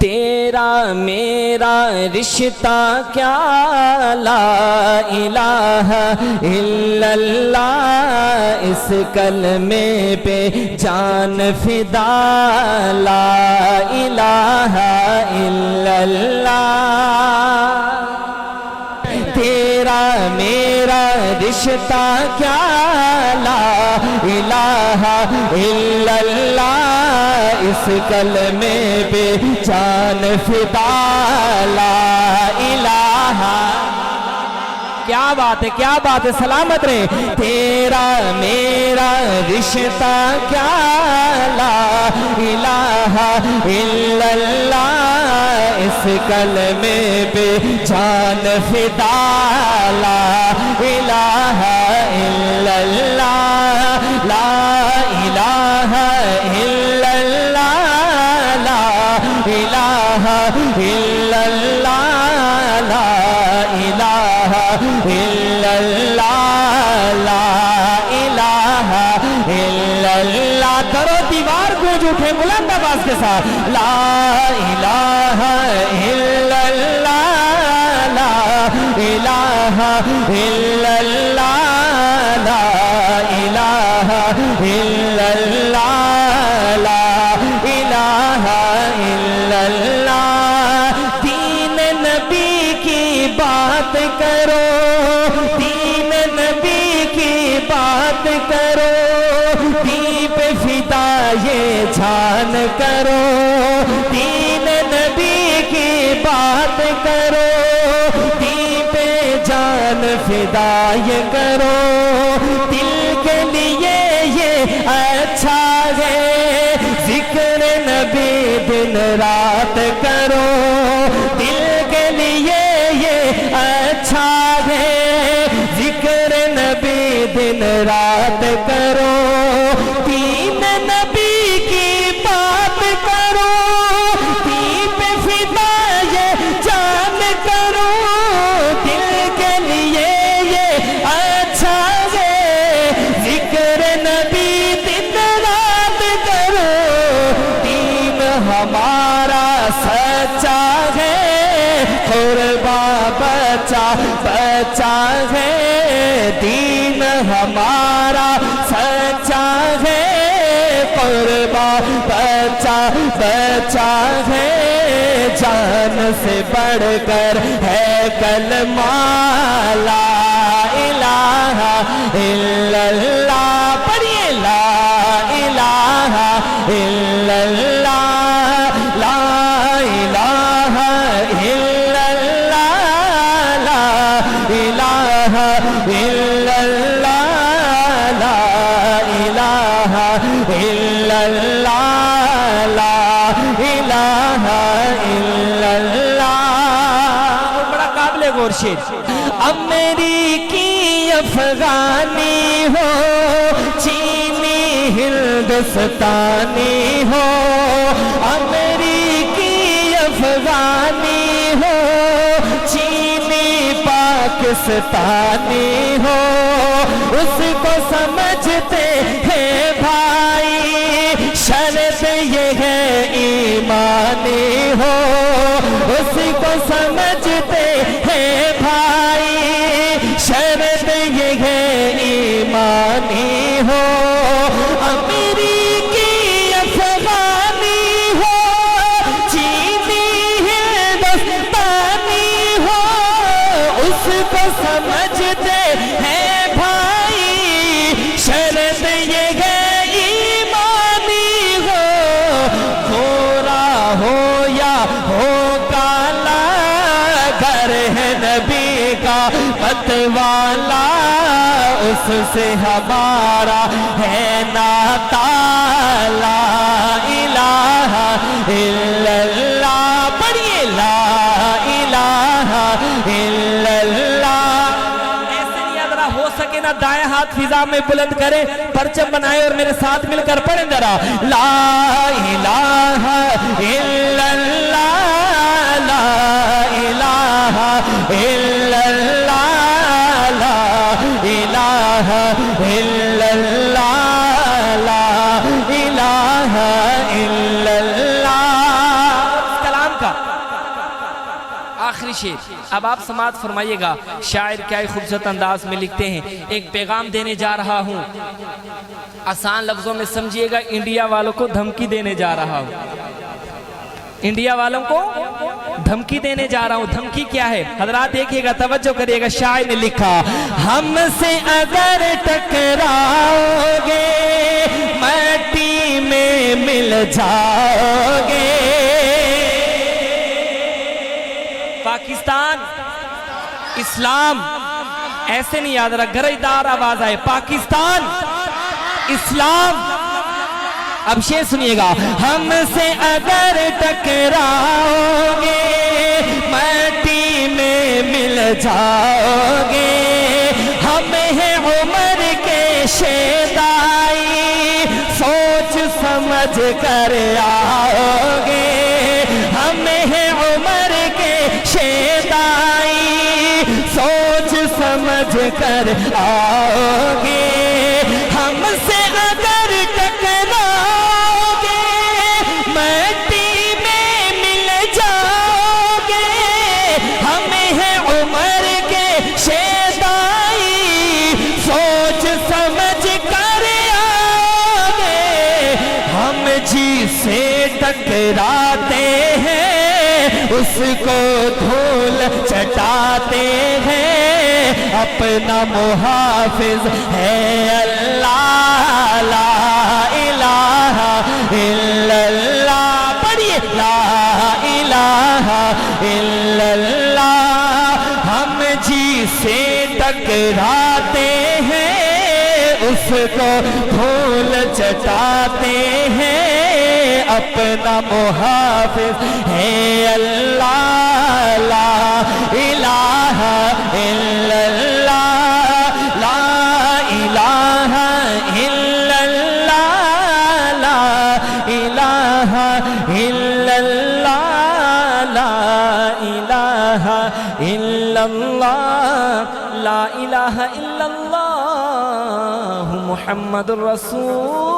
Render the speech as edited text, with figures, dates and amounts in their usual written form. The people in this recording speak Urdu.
تیرا میرا رشتہ کیا لا الہ الا اللہ، اس کلمے پہ جان فدا لا الہ الا اللہ۔ تیرا میرا رشتہ کیا لا الہ الا اللہ، اس کلمے پہ جان فدا لا الہ۔ کیا بات ہے، کیا بات ہے، سلامت رہے۔ تیرا میرا رشتہ کیا لا الہ الا اللہ، اس کلمے پہ جان فدا لا الہ الا اللہ، لا الہ الا اللہ، لا الہ الا اللہ، لا الہ الا اللہ، لا الہ الا اللہ۔ کرو دیوار گونج اٹھے بلند آواز کے ساتھ، لا الہ الا اللہ، لا الہ الا اللہ، لا الہ الا اللہ، لا الہ الا اللہ۔ دین نبی کی بات کرو، دین نبی کی بات کرو، دین پہ فدا یہ جان کرو، دین نبی کی بات کرو، دین پہ جان فدا یہ کرو۔ دل کے لیے یہ اچھا ہے ذکر نبی دن رات کرو، دل کے لیے یہ اچھا ہے ذکر نبی دن رات کرو، دین نبی کی بات کرو، دین پہ فدا یہ جان کرو، دل کے لیے یہ اچھا ہے ذکر نبی دن رات کرو، دین ہمارا سچا ہے، قربا بچا بچا ہے، دین ہمارا سچا ہے، قربا بچا بچا ہے، جان سے بڑھ کر ہے کلمہ لا الہ الا اللہ۔ پڑھیے لا الہ الا اللہ، لا الہ الا اللہ، لا الہ الا اللہ، لا الہ الا اللہ، لا الہ الا اللہ۔ بڑا قابل غور شعر۔ امریکی افغانی ہو، چینی ہندوستانی ہو، امریکی افغانی ہو، چینی پاکستانی ہو، اس کو سمجھتے ہیں بھائی، شرط یہ ہے ایمانی ہو، اس کو سمجھتے ہیں بھائی، شرط یہ ہے ایمانی ہو۔ امریکی افغانی ہو، چینی ہندوستانی ہو، اس کو سمجھتے ہیں بھائی، شرط یہ ہے ایمانی ہو، گورا ہو یا ہو کالا، گھر ہے نبی کا مت والا، اس سے ہمارا ہے ناتا لا الہ الا اللہ۔ پڑھیے لا الہ الا اللہ۔ ایسے نہیں اگر ہو سکے نا دائیں ہاتھ فضا میں بلند کرے، پرچم بنائے اور میرے ساتھ مل کر پڑھیں ذرا، لا الہ الا اللہ، لا الہ الا اللہ، لا الہ الا اللہ، لا الہ الا اللہ۔ اس کلام کا آخری شعر اب آپ سماعت فرمائیے گا شاعر کیا ہی خوبصورت انداز میں لکھتے ہیں ایک پیغام دینے جا رہا ہوں آسان لفظوں میں سمجھیے گا انڈیا والوں کو دھمکی دینے جا رہا ہوں انڈیا والوں کو دھمکی دینے جا رہا ہوں دھمکی کیا ہے حضرات دیکھیے گا توجہ کریے گا شاعر نے لکھا ہم سے اگر ٹکراؤ گے مٹی میں مل جاؤ گے پاکستان اسلام ایسے نہیں یاد رہا گرجدار آواز آئے پاکستان اسلام اب شعر سنیے گا ہم سے اگر ٹکراؤ گے مٹی میں مل جاؤ گے ہم ہیں عمر کے شیدائی سوچ سمجھ کر آؤ گے ہم ہیں عمر کے شیدائی سوچ سمجھ کر آؤ گے ہم سے اگر ٹکراؤ گے مٹی میں مل جاؤ گے ہم ہیں عمر کے شیدائی سوچ سمجھ کر آؤ گے ہم جسے ٹکراتے ہیں اس کو دھول چٹاتے ہیں اپنا محافظ ہے اللہ لا الہ الا اللہ پڑھیے لا الہ الا اللہ ہم جسے ٹکراتے ہیں اس کو دھول چٹاتے ہیں اپنا محافظ ہے اللہ لا الہ الا اللہ لا الہ الا اللہ لا الہ الا اللہ لا الہ الا اللہ لا الہ الا اللہ محمد الرسول